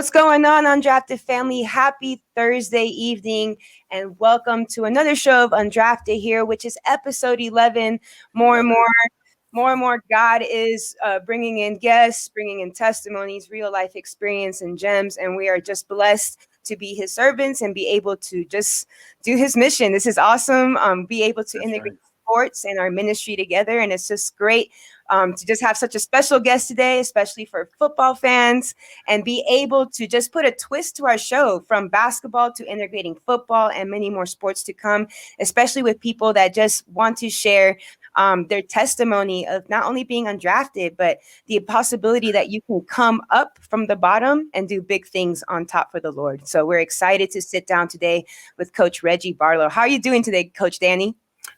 What's going on, Undrafted family? Happy Thursday evening, and welcome to another show of Undrafted here, which is episode 11. More and more, God is bringing in guests, bringing in testimonies, real life experience, and gems, and we are just blessed to be His servants and be able to just do His mission. This is awesome. Be able to integrate sports and our ministry together, and it's just great to just have such a special guest today, especially for football fans, and be able to just put a twist to our show from basketball to integrating football and many more sports to come, especially with people that just want to share their testimony of not only being undrafted, but the possibility that you can come up from the bottom and do big things on top for the Lord. So we're excited to sit down today with Coach Reggie Barlow. How are you doing today, Coach Danny?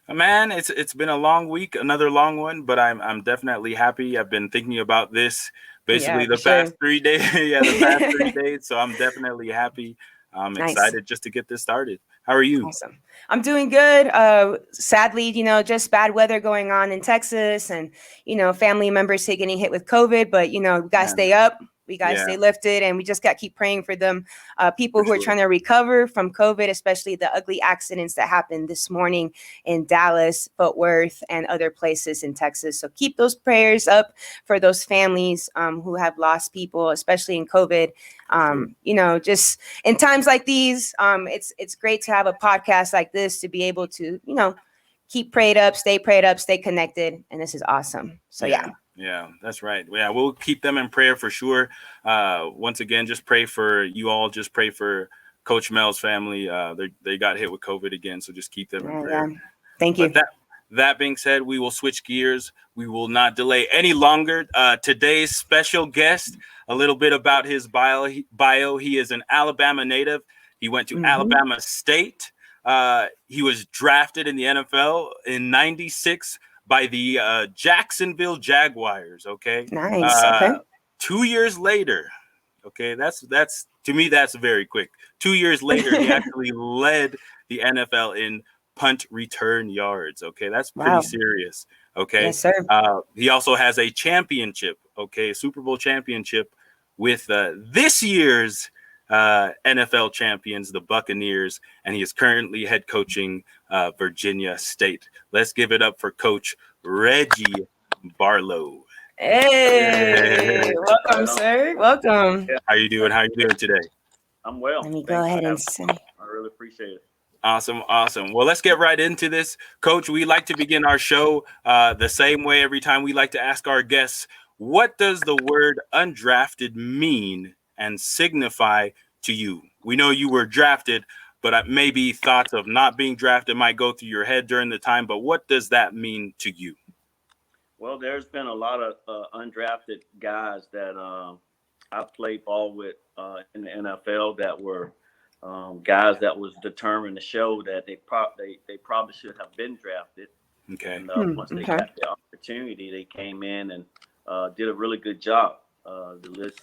Man, it's been a long week, another long one, but I'm definitely happy. I've been thinking about this basically the past 3 days. The past 3 days. So I'm definitely happy. I'm excited just to get this started. How are you? Awesome. I'm doing good. Sadly, just bad weather going on in Texas and, family members getting hit with COVID, but, we got to stay up. We got to stay lifted, and we just got to keep praying for them. People who are trying to recover from COVID, especially the ugly accidents that happened this morning in Dallas, Fort Worth, and other places in Texas. So keep those prayers up for those families who have lost people, especially in COVID. Just in times like these, it's great to have a podcast like this to be able to, keep prayed up, stay connected, and this is awesome. So Yeah, that's right. Yeah, we'll keep them in prayer for sure. Once again, just pray for you all. Just pray for Coach Mel's family. They got hit with COVID again, so just keep them in prayer. Yeah. Thank you. But that being said, we will switch gears. We will not delay any longer. Today's special guest, a little bit about his bio. He is an Alabama native. He went to Alabama State. He was drafted in the NFL in '96. By the Jacksonville Jaguars. Okay. Nice. Okay. 2 years later. Okay. That's to me, that's very quick. 2 years later, he actually led the NFL in punt return yards. Okay. That's pretty serious. Okay. Yes, sir. He also has a championship. Okay. Super Bowl championship with this year's NFL champions, the Buccaneers, and he is currently head coaching Virginia State. Let's give it up for Coach Reggie Barlow. Hey, welcome, sir. Welcome. How you doing? How you doing today? I'm well. Let me go ahead and send. I really appreciate it. Awesome. Well, let's get right into this. Coach, we like to begin our show the same way every time. We like to ask our guests, what does the word undrafted mean and signify to you? We know you were drafted, but maybe thoughts of not being drafted might go through your head during the time. But what does that mean to you? Well, there's been a lot of undrafted guys that I played ball with in the NFL that were guys that was determined to show that they probably should have been drafted. Okay. And once they got the opportunity, they came in and did a really good job. The list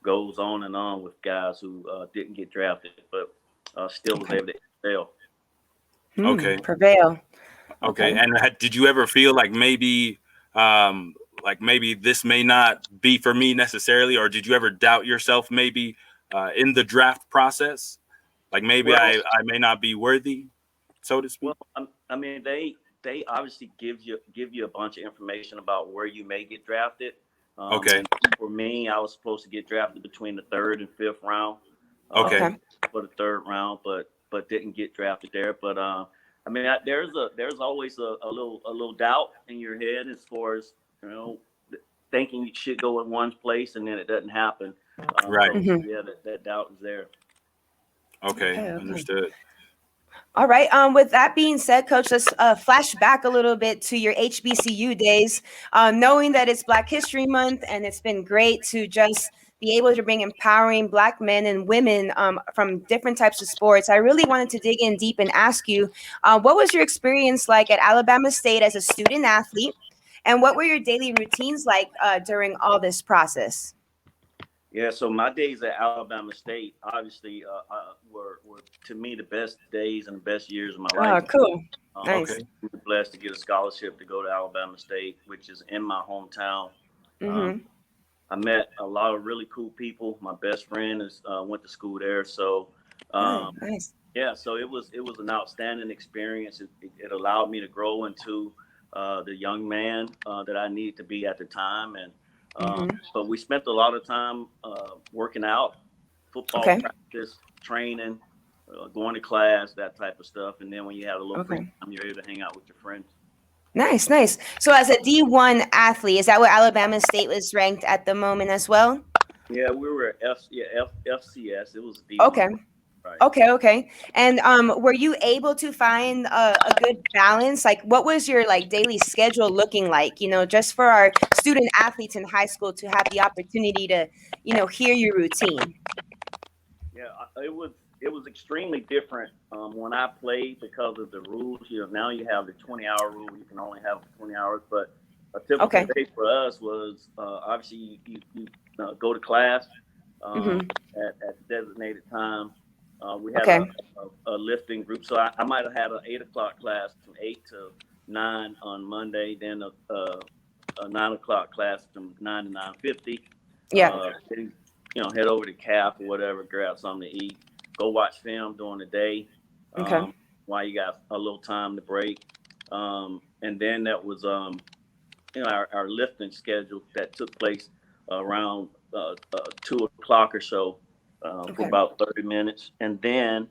goes on and on with guys who didn't get drafted, but still was able to excel. Prevail. Okay. And did you ever feel like maybe this may not be for me necessarily, or did you ever doubt yourself maybe in the draft process? Like maybe I may not be worthy, so to speak. Well, I mean, they obviously give you a bunch of information about where you may get drafted. Okay. For me, I was supposed to get drafted between the 3rd and 5th round. Okay. For the 3rd round, but didn't get drafted there. But I mean, there's always a little doubt in your head as far as thinking you should go in one place and then it doesn't happen. Right. So, yeah, that doubt is there. Okay. Understood. All right. With that being said, Coach, let's flash back a little bit to your HBCU days. Knowing that it's Black History Month, and it's been great to just be able to bring empowering Black men and women from different types of sports. I really wanted to dig in deep and ask you, what was your experience like at Alabama State as a student athlete, and what were your daily routines like during all this process? Yeah, so my days at Alabama State obviously were to me the best days and the best years of my life. Oh, cool. Nice. Okay. I was blessed to get a scholarship to go to Alabama State, which is in my hometown. I met a lot of really cool people. My best friend is went to school there, so Good. um, Nice. yeah. So it was an outstanding experience. It allowed me to grow into the young man that I needed to be at the time, and Mm-hmm. but we spent a lot of time working out, football Okay. practice, training, going to class, that type of stuff. And then when you have a little free Okay. time, you're able to hang out with your friends. Nice, nice. So as a D1 athlete, is that where Alabama State was ranked at the moment as well? Yeah, we were at FCS. It was D1, Okay. right? Okay, okay. And were you able to find a good balance? Like, what was your like daily schedule looking like? You know, just for our student athletes in high school to have the opportunity to, hear your routine. Yeah, it was extremely different when I played because of the rules. Now you have the 20-hour rule. You can only have 20 hours, but a typical Okay. day for us was obviously you go to class um, Mm-hmm. at designated time. We had Okay. a lifting group, so I might have had an 8 o'clock class from 8 to 9 on Monday, then a 9 o'clock class from 9 to 9:50. Yeah. Then head over to CAF or whatever, grab something to eat, go watch film during the day Okay. while you got a little time to break. And then that was our lifting schedule that took place around 2 o'clock or so for Okay. about 30 minutes. And then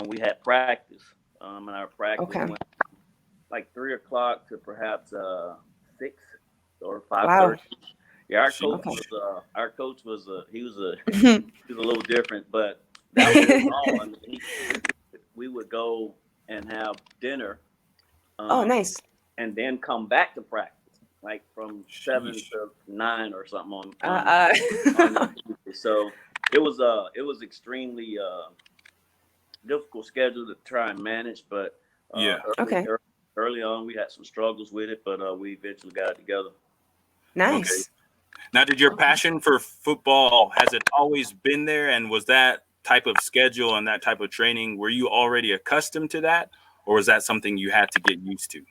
we had practice. And our practice Okay. went like 3 o'clock to perhaps 6 or Wow. 5:30. Yeah, our coach Okay. Sheesh. was he was a little different, but that was all. I mean, we would go and have dinner, Oh, um, nice. and then come back to practice, like from 7 Sheesh. to 9 or something Uh, on uh Tuesday. So it was extremely difficult schedule to try and manage, but Yeah. early, Okay. early early on we had some struggles with it, but we eventually got it together. Okay. Nice. Now, did your Okay. passion for football, has it always been there? And was that type of schedule and that type of training, were you already accustomed to that? Or was that something you had to get used to?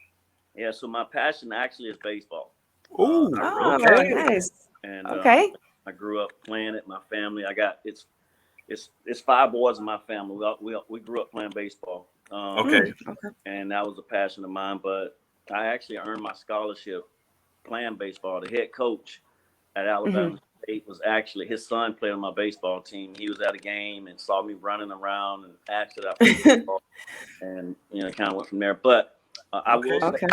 Yeah, so my passion actually is baseball. Oh, I really Oh, love okay. it, nice. and Okay. I grew up playing it. My family, I got it's five boys in my family. We grew up playing baseball, Okay. Okay. and that was a passion of mine. But I actually earned my scholarship playing baseball. The head coach at Mm-hmm. Alabama State was actually his son played on my baseball team. He was at a game and saw me running around and asked that I play baseball, and kind of went from there. But I will Okay. say Okay.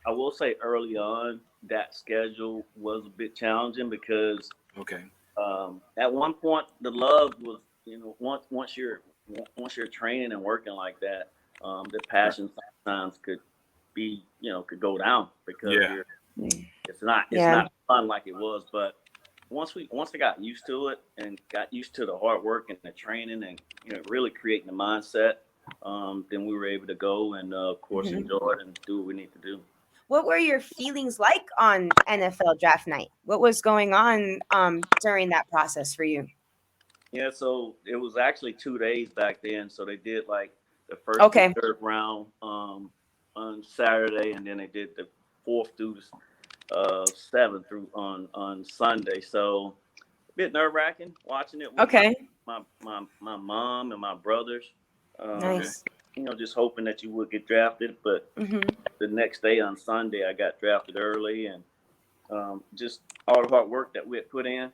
I will say early on that schedule was a bit challenging because Okay. at one point the love was once you're training and working like that, the Right. passion sometimes could be could go down because Yeah. you're it's Yeah. not fun like it was. But once I got used to it and got used to the hard work and the training and really creating the mindset, then we were able to go and of course Mhm. enjoy it and do what we need to do. What were your feelings like on NFL draft night? What was going on during that process for you? Yeah, so it was actually 2 days back then. So they did like the first through Okay. third round on Saturday, and then they did the fourth through seventh through on Sunday. So a bit nerve wracking watching it with my, Okay. my my mom and my brothers. Um, Okay. Nice. just hoping that you would get drafted, but Mm-hmm. the next day on Sunday I got drafted early, and just all the hard work that we had put in.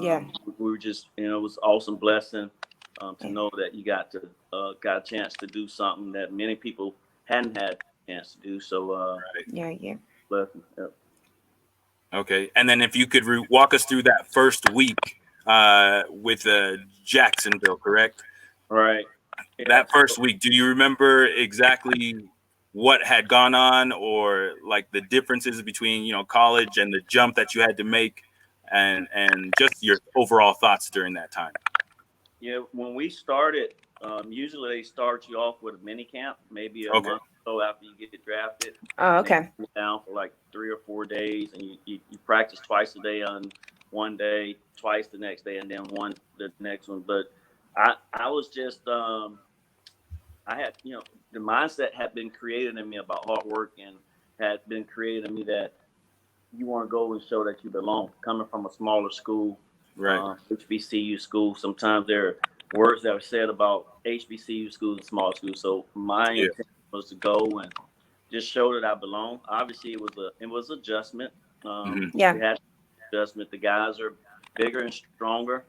Yeah. We were just, it was an awesome blessing to know that you got a chance to do something that many people hadn't had a chance to do. So, Right. Yeah. Yeah. blessing. Yep. Okay. And then if you could walk us through that first week with Jacksonville, correct? Right. Yeah. That first week, do you remember exactly what had gone on or like the differences between, college and the jump that you had to make and just your overall thoughts during that time? Yeah. When we started, usually they start you off with a mini camp, maybe a Okay. month or so after you get drafted, Oh, and then okay. you go down for like 3 or 4 days, and you practice twice a day on one day, twice the next day, and then one the next one. But I was just I had the mindset had been created in me about hard work and had been created in me that you want to go and show that you belong. Coming from a smaller school, Right. HBCU school, sometimes there are words that are said about HBCU schools and small schools. So my Yeah. intent was to go and just show that I belong. Obviously, it was adjustment. Hmm. We Yeah. had adjustment. The guys are bigger and stronger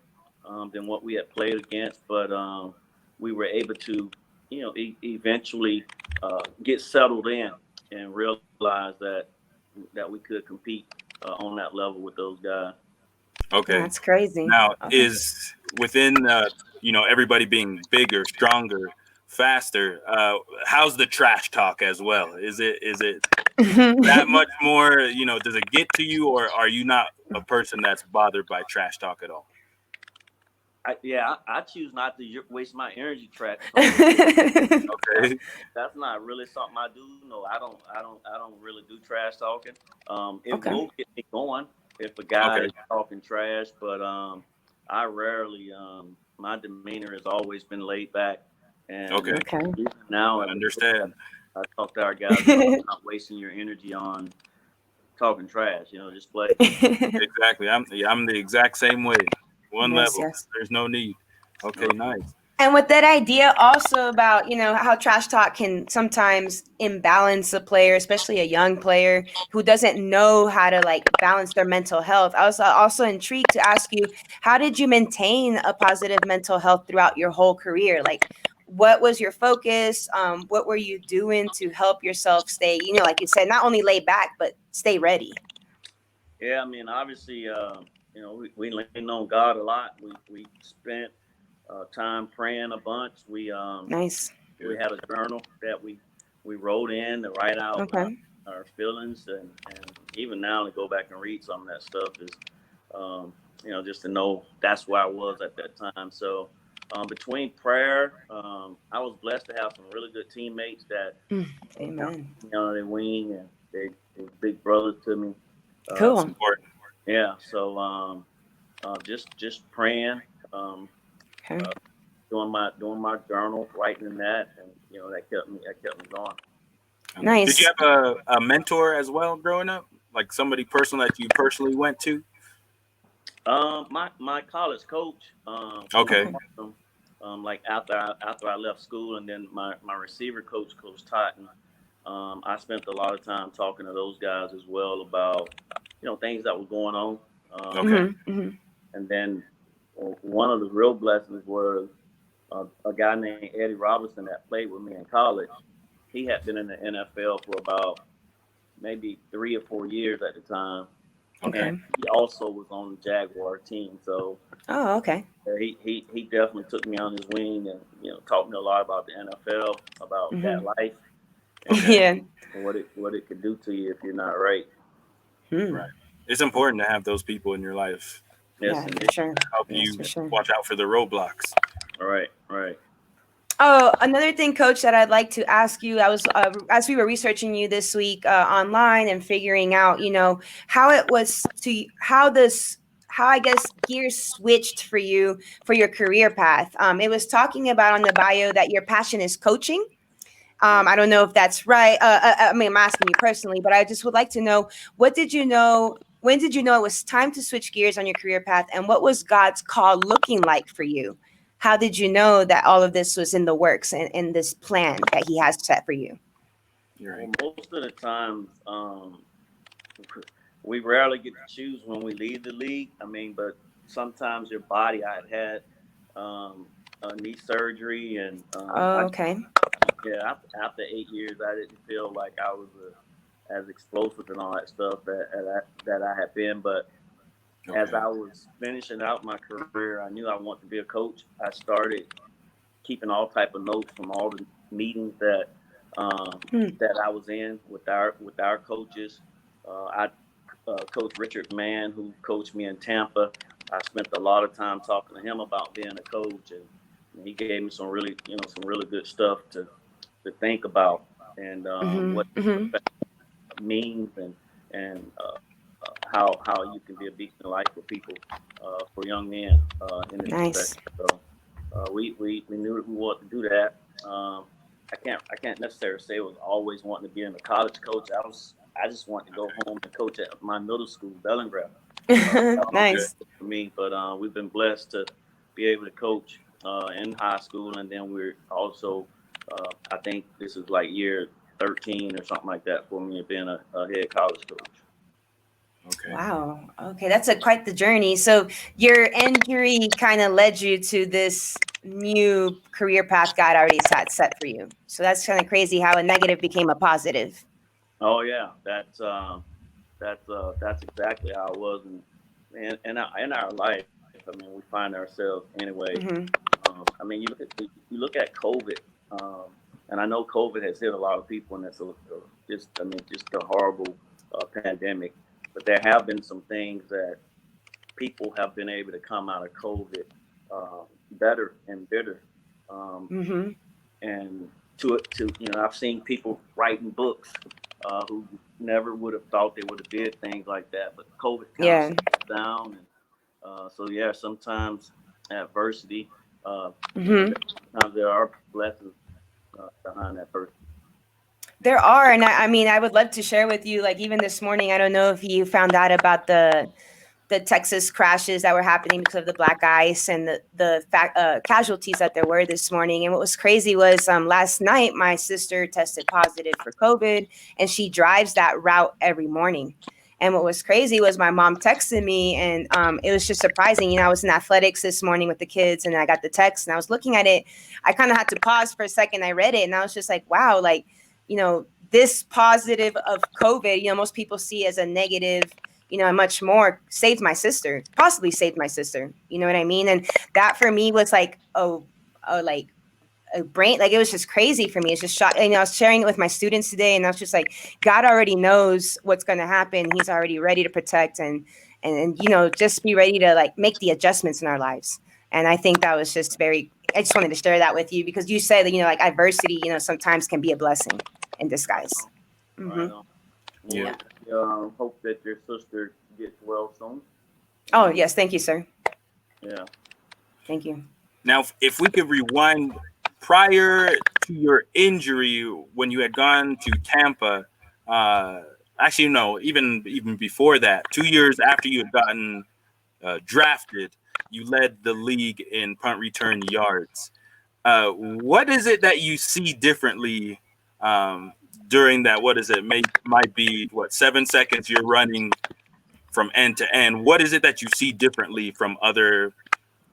than what we had played against, but we were able to, eventually get settled in and realize that we could compete on that level with those guys. Okay. That's crazy. Now, Okay. is within everybody being bigger, stronger, faster? How's the trash talk as well? Is it that much more? Does it get to you, or are you not a person that's bothered by trash talk at all? I choose not to waste my energy track talking. That's Okay. that's not really something I do. No, I don't really do trash talking. It Okay. will get me going if a guy Okay. is talking trash, but I rarely. My demeanor has always been laid back, and Okay. Okay. even now I as a coach, understand. I talk to our guys about not wasting your energy on talking trash. Just play. Exactly. I'm the exact same way. One Yes, level. yes. There's no need. Okay. No. Nice. And with that idea also about, how trash talk can sometimes imbalance a player, especially a young player who doesn't know how to like balance their mental health. I was also intrigued to ask you, how did you maintain a positive mental health throughout your whole career? Like, what was your focus? What were you doing to help yourself stay, like you said, not only lay back, but stay ready? Yeah, I mean, obviously, we lean on God a lot. We spent time praying a bunch. We Nice. we Good. had a journal that we wrote in to write out Okay. our feelings, and even now to go back and read some of that stuff is, just to know that's where I was at that time. So between prayer, I was blessed to have some really good teammates that Mm, counted amen. me on their wing, and they big brothers to me. That's Cool. important. Yeah, so just praying, um, Okay. uh, doing my journal, writing in that, and that kept me going. Did you Nice. have a mentor as well growing up? Like somebody personal that you personally went to? My college coach, Okay. Okay. like after I left school, and then my receiver coach, Coach Totten. I spent a lot of time talking to those guys as well about things that were going on. Okay. Hmm. Hmm. And then one of the real blessings was a guy named Eddie Robinson that played with me in college. He had been in the NFL for about maybe 3 or 4 years at the time, and Okay. he also was on the Jaguar team. So Oh, okay. he definitely took me on his wing and taught me a lot about the NFL, about that Hmm. life, and Okay. Yeah. what it could do to you if you're not right. Hmm. Right. It's important to have those people in your life Yes, Yeah, indeed. for sure. help Yes, you for sure. watch out for the roadblocks. All right, right. Oh, another thing, Coach, that I'd like to ask you, I was as we were researching you this week online and figuring out, how it was to how I guess gears switched for you for your career path. It was talking about on the bio that your passion is coaching. Yeah. I don't know if that's right. I mean, I'm asking you personally, but I just would like to know, what did you know? When did you know it was time to switch gears on your career path? And what was God's call looking like for you? How did you know that all of this was in the works and in this plan that He has set for you? You're Well, right. most of the times, we rarely get to choose when we leave the league. I mean, but sometimes your body. I had a knee surgery, and Oh, okay. yeah, after 8 years, I didn't feel like I was as explosive and all that stuff that I had been. But as Okay. I was finishing out my career, I knew I wanted to be a coach. I started keeping all type of notes from all the meetings Hmm. that I was in with our coaches. I Coach Richard Mann, who coached me in Tampa. I spent a lot of time talking to him about being a coach, and he gave me some really good stuff to think about, and Mm-hmm. what Mm-hmm. means, and how you can be a beacon of light for people, for young men in this profession. Nice. So we knew that we wanted to do that. I can't necessarily say it was always wanting to be in the college coach. I just want to go home and coach at my middle school, Bellingraph. Nice. For me, but we've been blessed to be able to coach in high school, and then we're also, I think this is like year 13 or something like that for me being a head college coach. Okay. Wow. Okay, that's quite the journey. So your injury kind of led you to this new career path God already had set for you. So that's kind of crazy how a negative became a positive. Oh yeah, that's exactly how it was, and in our life. I mean, we find ourselves anyway. Hmm. I mean, you look at COVID, um, and I know COVID has hit a lot of people, and it's just a horrible pandemic. But there have been some things that people have been able to come out of COVID better and bitter. Um, Hmm. and I've seen people writing books who never would have thought they would have did things like that, but COVID kind of Yeah. slowed us down, and so yeah, sometimes adversity, Hmm. sometimes there are blessings behind that person. There are, and I mean, I would love to share with you. Like even this morning, I don't know if you found out about the Texas crashes that were happening because of the black ice and the casualties that there were this morning. And what was crazy was last night my sister tested positive for COVID, and she drives that route every morning. And what was crazy was my mom texted me, and it was just surprising. You know, I was in athletics this morning with the kids, and I got the text, and I was looking at it. I kind of had to pause for a second. I read it, and I was just like, wow, like, you know, this positive of COVID, you know, most people see as a negative, you know, and much more, saved my sister, possibly saved my sister. You know what I mean? And that for me was like, like a brain, like it was just crazy for me. It's just shock. And I was sharing it with my students today, and I was just like, God already knows what's going to happen. He's already ready to protect and you know, just be ready to like make the adjustments in our lives. And I think that was just very. I just wanted to share that with you because you said that, you know, like adversity, you know, sometimes can be a blessing in disguise. Hmm. Right on. Yeah. Well, hope that your sister gets well soon. Oh yes, thank you, sir. Yeah. Thank you. Now, if we could rewind prior to your injury when you had gone to Tampa, actually no, even before that, 2 years after you had gotten drafted, you led the league in punt return yards. What is it that you see differently during that? What is it? Might be what 7 seconds you're running from end to end. What is it that you see differently from other,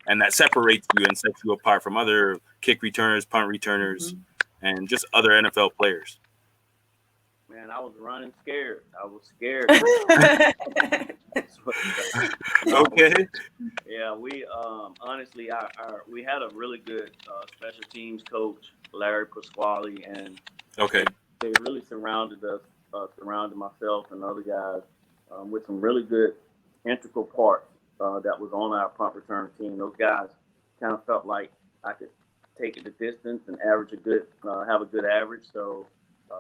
and that separates you and sets you apart from other kick returners, punt returners, Mhm. and just other NFL players? Man, I was running scared. I was scared. No, Okay. yeah, we honestly, we had a really good special teams coach, Larry Pasquale, and Okay. they really surrounded us, surrounded myself and other guys with some really good integral parts that was on our punt return team. Those guys kind of felt like I could take it the distance and average a good, have a good average. So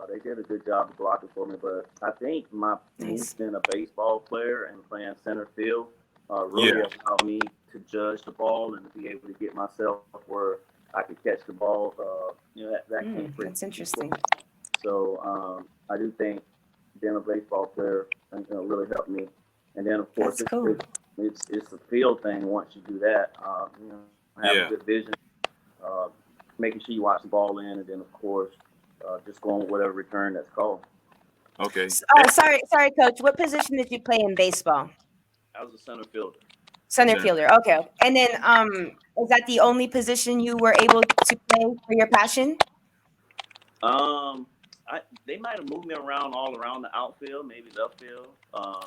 they did a good job of blocking for me. But I think me Nice. being a baseball player and playing center field really Yeah. allowed me to judge the ball and to be able to get myself where I could catch the ball. That came pretty. That's interesting. So I do think being a baseball player really helped me. And then of course That's cool. it's a field thing. Once you do that, have a Yeah. good vision, uh, making sure you watch the ball in, and then of course just going with whatever return that's called. Okay. Oh, sorry, coach. What position did you play in baseball? I was a center fielder. Center Center. fielder. Okay. And then is that the only position you were able to play for your passion? Um, they might have moved me around all around the outfield, maybe the upfield,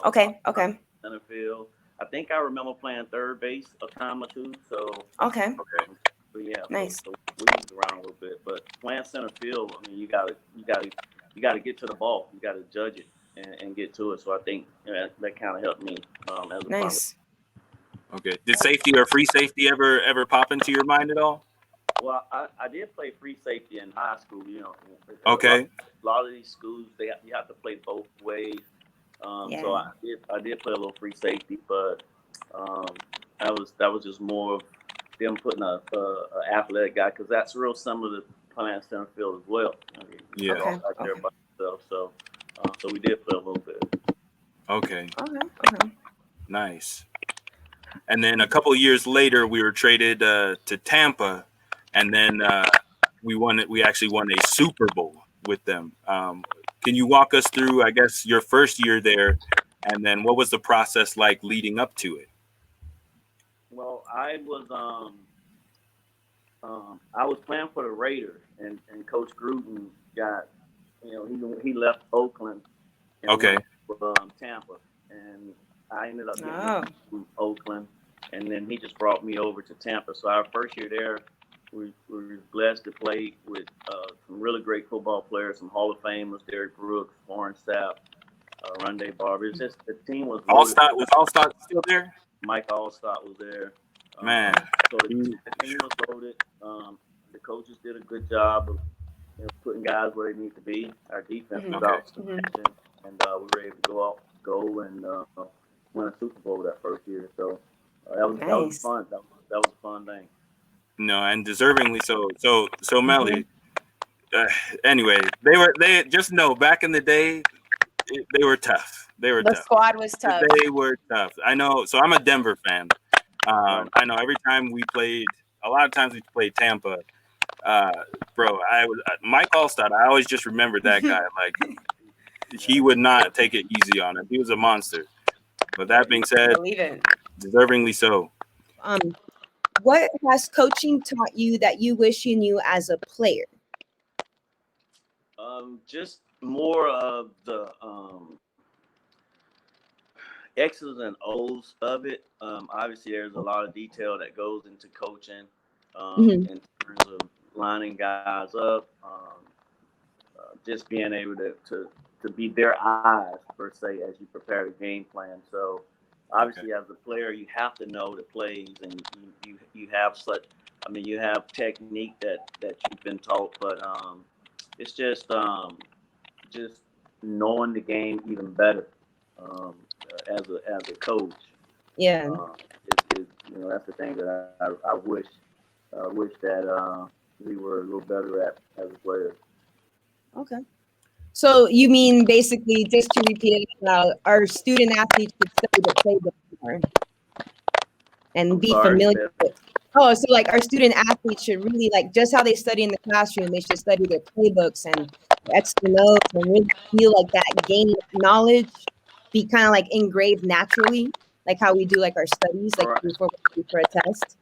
Okay. Okay. center field. I think I remember playing third base a time or two. So Okay. Okay. But yeah, Nice. so we moved around a little bit. But playing center field, I mean, you gotta get to the ball. You gotta judge it and get to it. So I think that kind of helped me as a punt. Nice. Okay. Did safety or free safety ever pop into your mind at all? Well, I did play free safety in high school. Okay. A lot of these schools you have to play both ways. So Yeah. I did play a little free safety, but um, that was just more of them putting a athletic guy because that's real similar to playing center field as well. I mean, Yeah. you're all Okay. back there Okay. by yourself. So So we did play a little bit. Okay, Okay. nice. And then a couple of years later, we were traded to Tampa, and then we won it. We actually won a Super Bowl with them. Can you walk us through, I guess, your first year there, and then what was the process like leading up to it? Well, I was playing for the Raiders, and Coach Gruden got, he left Oakland and Okay, went to Tampa, and I ended up getting Oh. from Oakland, and then he just brought me over to Tampa. So our first year there, we were blessed to play with some really great football players, some Hall of Famers, Derrick Brooks, Warren Sapp, Rondé Barber. It's just the team was loaded. Allstott still there? Mike Allstott was there. Man, So the team was loaded. The coaches did a good job of putting guys where they need to be. Our defense was Okay. outstanding, and we were able to go and win a Super Bowl that first year. So that was Nice. fun. That was a fun thing. no, and deservingly so. So Melly. Anyway, they just know back in the day, they were tough. They were The tough. squad was tough. They were tough. I know. So I'm a Denver fan. I know every time we played, a lot of times we played Tampa. Bro, Mike Allstott. I always just remembered that guy. Like he would not take it easy on him. He was a monster. But that being said, Believe it. deservingly so. What has coaching taught you that you wish you knew as a player? Just more of the X's and O's of it. Obviously, there's a lot of detail that goes into coaching in terms of lining guys up, just being able to be their eyes, per se, as you prepare the game plan. So, obviously, as a player, you have to know the plays, and you have such. I mean, you have technique that you've been taught, but it's just knowing the game even better as a coach. Yeah. That's the thing that I wish that we were a little better at as a player. Okay. So you mean basically, just to repeat it about our student athletes should study the playbook more and be familiar with. Oh, so like our student athletes should really, like, just how they study in the classroom, they should study their playbooks and extra notes and really feel like that gain knowledge be kind of like engraved naturally, like how we do like our studies, like Right. before we for a test.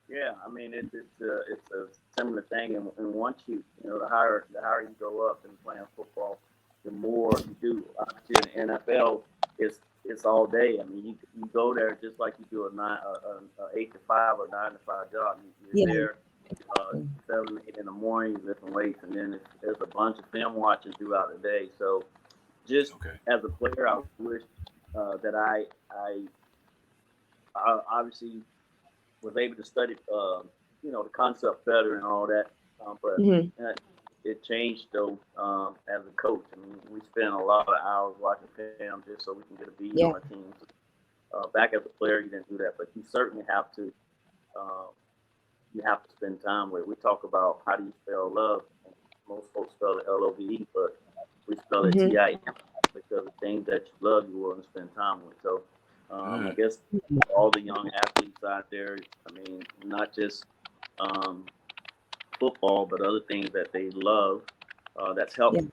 Yeah, I mean it's a similar thing, and once the higher you go up in playing football, the more you do. Obviously, in the NFL, it's all day. I mean, you go there just like you do a 8 to 5 or 9 to 5 job. You're there 7, 8 in the morning, lifting weights, and then there's a bunch of film watching throughout the day. So, just as a player, I wish that I obviously was able to study, the concept better and all that. But it changed though as a coach. I mean, we spend a lot of hours watching film just so we can get a beat on the team. Back as a player, you didn't do that, but you certainly have to. You have to spend time with. We talk about how do you spell love. Most folks spell it LOVE, but we spell it TIM because the things that you love, you want to spend time with. So. I guess all the young athletes out there, I mean, not just football, but other things that they love that's helpful.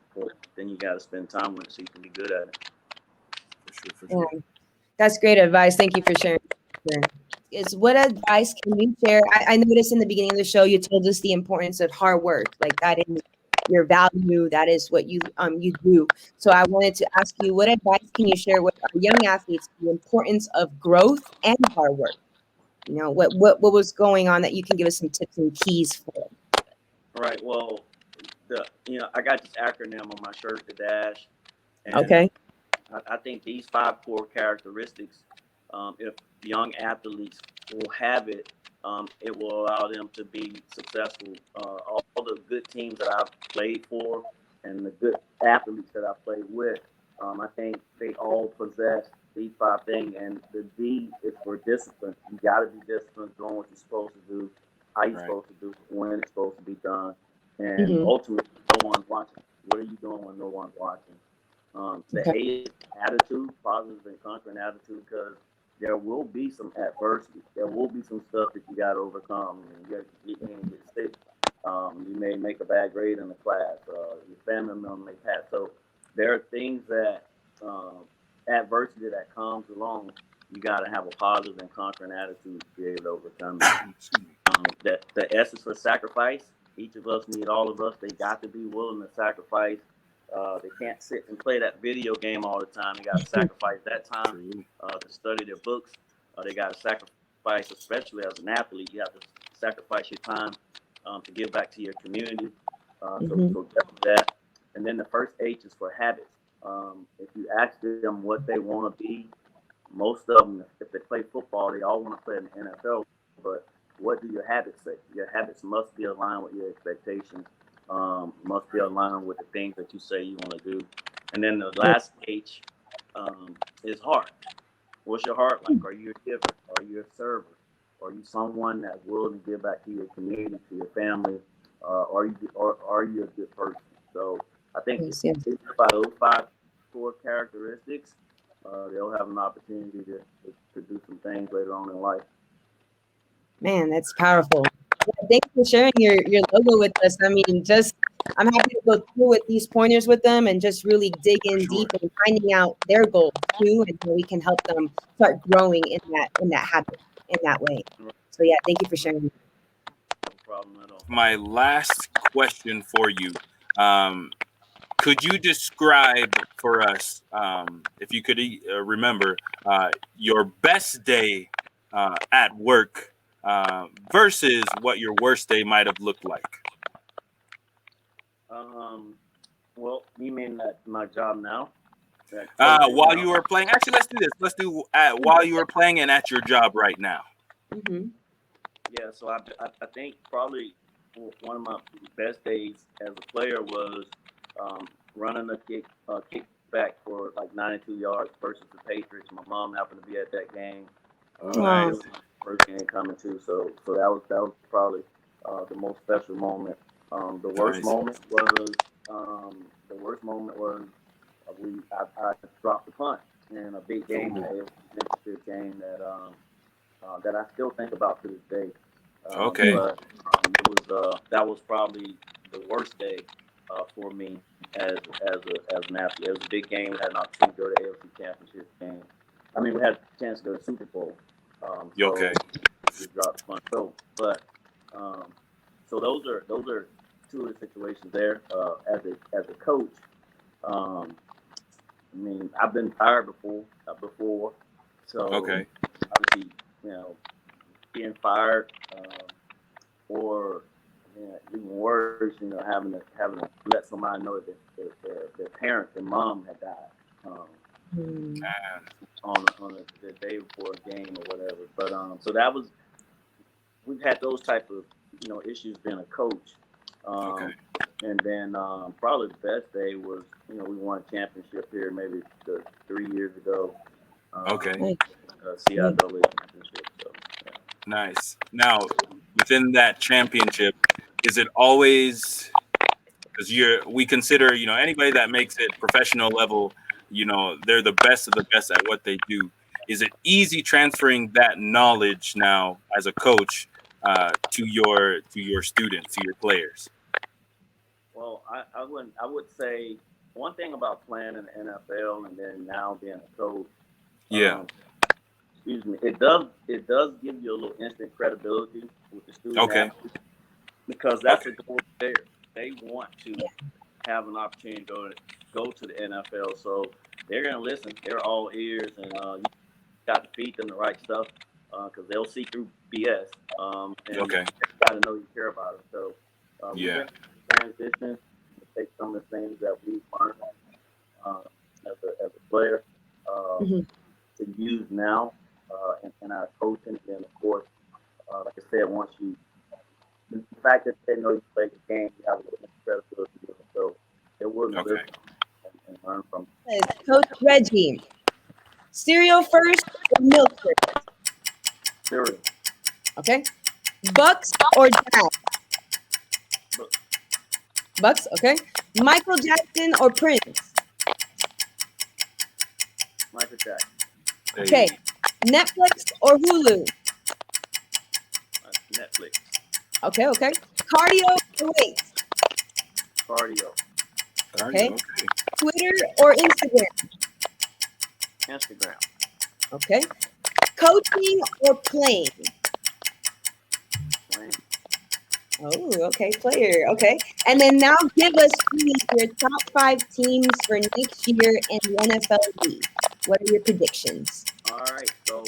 Then you got to spend time with it so you can be good at it. For sure. That's great advice. Thank you for sharing. What advice can you share? I noticed in the beginning of the show, you told us the importance of hard work. Like that is your value. That is what you do. So I wanted to ask you, what advice can you share with our young athletes, the importance of growth and hard work? What was going on that you can give us some tips and keys for? Right. Well, I got this acronym on my shirt, the DASH. And okay. I think these 5 core characteristics, if young athletes will have it, it will allow them to be successful. All the good teams that I've played for and the good athletes that I've played with, I think they all possess these 5 things. And the D is for discipline. You got to be disciplined, doing what you're supposed to do, how you're supposed to do, when it's supposed to be done, and ultimately, no one's watching. What are you doing when no one's watching? The Okay. A is attitude, positive and conquering attitude, because there will be some adversity. There will be some stuff that you got to overcome. You can get sick. You may make a bad grade in the class. Your family member may pass. So there are things that adversity that comes along. You got to have a positive and conquering attitude to be able to overcome it. That the essence for sacrifice. Each of us need all of us. They got to be willing to sacrifice. They can't sit and play that video game all the time. They got to sacrifice that time to study their books. They got to sacrifice, especially as an athlete, you have to sacrifice your time to give back to your community. So definitely that. And then the first H is for habits. If you ask them what they want to be, most of them, if they play football, they all want to play in the NFL. But what do your habits say? Your habits must be aligned with your expectations. Must be aligned with the things that you say you want to do. And then the last H is heart. What's your heart like? Are you a giver? Are you a server? Are you someone that's willing to give back to your community, to your family? Are you a good person? So I think Yes, yes. it's about those 5 core characteristics. They'll have an opportunity to do some things later on in life. Man, that's powerful. Yeah, thanks for sharing your logo with us. I mean, I'm happy to go through with these pointers with them and just really dig in deep and finding out their goals too, and how we can help them start growing in that habit in that way. So yeah, thank you for sharing. No problem at all. My last question for you. Could you describe for us, if you could remember, your best day at work versus what your worst day might have looked like? Well, you mean that my job now? While you were playing, actually, let's do this. Let's do while you were playing and at your job right now. Mm-hmm. Yeah, so I think probably one of my best days as a player was running a kickback for like 92 yards versus the Patriots. My mom happened to be at that game. Nice. It was my first game coming too, so that was probably the most special moment. The worst moment was I dropped the punt in a big game, a championship game that I still think about to this day. Okay. But that was probably the worst day for me as an athlete. It was a big game. We had an opportunity to go to the AFC Championship game. I mean, we had a chance to go to the Super Bowl. Okay. We dropped the punt. So those are 2 of the situations there. As a coach, I mean, I've been fired before. So Okay. obviously, being fired, or even worse, having to let somebody know that their parent, their mom had died on the day before a game or whatever. But so that was, we've had those type of issues being a coach. Okay. And then probably the best day was we won a championship here maybe 3 years ago. Okay. CIAA championship. So, yeah. Nice. Now, within that championship, is it always, because we consider anybody that makes it professional level, they're the best of the best at what they do. Is it easy transferring that knowledge now as a coach to your students, to your players? Well, I would say one thing about playing in the NFL and then now being a coach. Yeah. Excuse me. It does give you a little instant credibility with the student athletes, because that's a goal there. They want to have an opportunity to go to the NFL, so they're gonna listen. They're all ears, and you got to feed them the right stuff because they'll see through BS. And you got to know you care about it. So we've been transition to take some of the things that we've learned as a player to use now in our coaching. And of course, like I said, once the fact that they know you play the game, you have a little credibility. So they're willing to listen and learn from. Coach Reggie, cereal first or milk first? Cereal. Okay. Bucks or Jazz? Bucks. Okay. Michael Jackson or Prince? Michael Jackson. Okay. Netflix or Hulu? Netflix. Okay. Cardio or weights? Cardio. Okay. Twitter or Instagram? Instagram. Okay. Coaching or playing? Playing. Oh, okay, player. Okay. And then now give us, please, your top 5 teams for next year in the NFL. What are your predictions? All right, so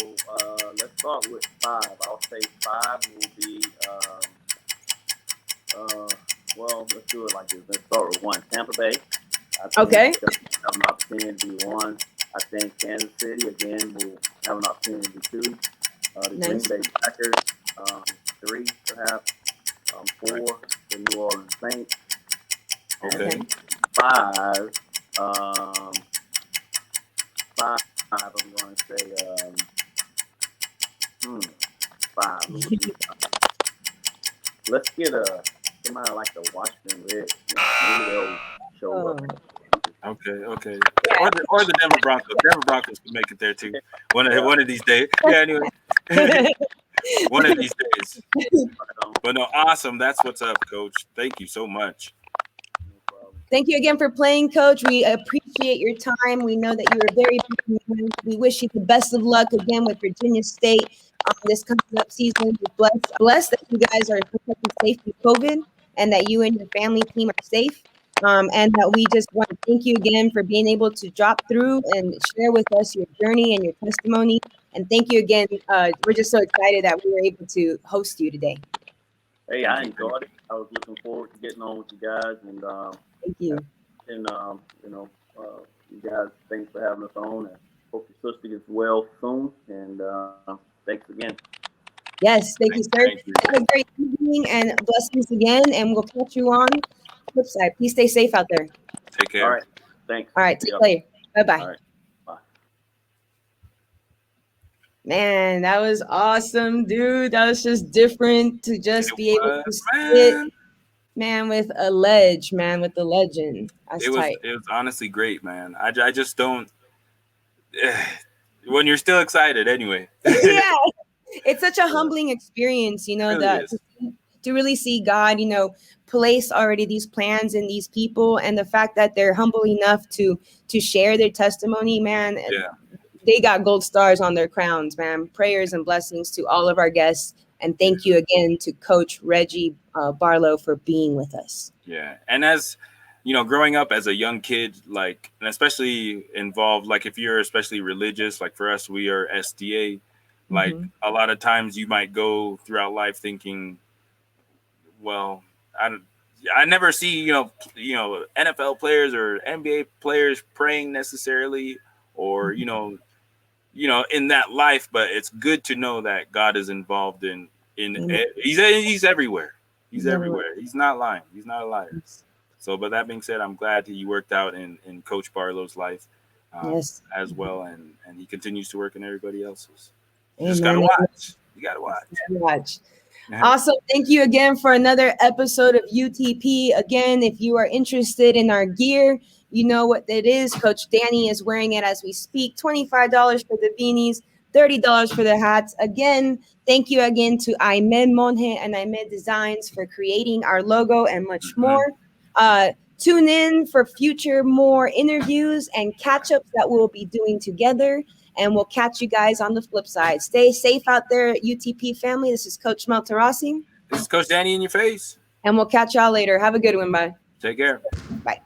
let's start with 5. I'll say 5 will be, well, let's do it like this. Let's start with 1. Tampa Bay. I think Okay. they'll have an opportunity to be 1. I think Kansas City, again, will have an opportunity to be 2. The Nice. Green Bay Packers, 3 perhaps. 4, the New Orleans Saints. Okay. And 5, 5, I'm going to say, 5. Let's get somebody like the Washington Redskins. Maybe they'll show up. Okay. Or the Denver Broncos. Denver Broncos can make it there too. One of these days. Yeah. Anyway. One of these days. But no, awesome. That's what's up, Coach. Thank you so much. Thank you again for playing, Coach. We appreciate your time. We know that you are very busy. We wish you the best of luck again with Virginia State this coming up season. We're blessed that you guys are protected safe from COVID and that you and your family team are safe. And that we just want to thank you again for being able to drop through and share with us your journey and your testimony. And thank you again. We're just so excited that we were able to host you today. Hey, I enjoyed it. I was looking forward to getting on with you guys, and thank you. And you guys, thanks for having us on, and hope your sister gets well soon. And thanks again. Yes, thank you, sir. Have a great evening and blessings again, and we'll catch you on the flip side. Please stay safe out there. Take care. All right, thanks. All right, take care. Bye-bye. All right. Bye. Man, that was awesome, dude. That was just different to just be able to sit, man, with a with the legend. That's tight. It was honestly great, man. I just don't. When you're still excited, anyway. Yeah, it's such a humbling experience, really that to really see God, place already these plans in these people, and the fact that they're humble enough to share their testimony, man. Yeah. They got gold stars on their crowns, man. Prayers and blessings to all of our guests. And thank you again to Coach Reggie Barlow for being with us. Yeah. And as, growing up as a young kid, like, and especially involved, like if you're especially religious, like for us, we are SDA, like a lot of times you might go throughout life thinking, well, I never see, NFL players or NBA players praying necessarily, or, in that life, but it's good to know that God is involved in he's everywhere. He's everywhere. He's not lying. He's not a liar. So, but that being said, I'm glad he worked out in Coach Barlow's life as well. And he continues to work in everybody else's. You just got to watch. You got to watch. Awesome. Thank you again for another episode of UTP. Again, if you are interested in our gear, you know what it is. Coach Danny is wearing it as we speak. $25 for the beanies, $30 for the hats. Again, thank you again to Aymed Monje and Aymed Designs for creating our logo and much more. Tune in for future more interviews and catch-ups that we'll be doing together. And we'll catch you guys on the flip side. Stay safe out there, UTP family. This is Coach Meltarasi. This is Coach Danny in your face. And we'll catch y'all later. Have a good one. Bye. Take care. Bye.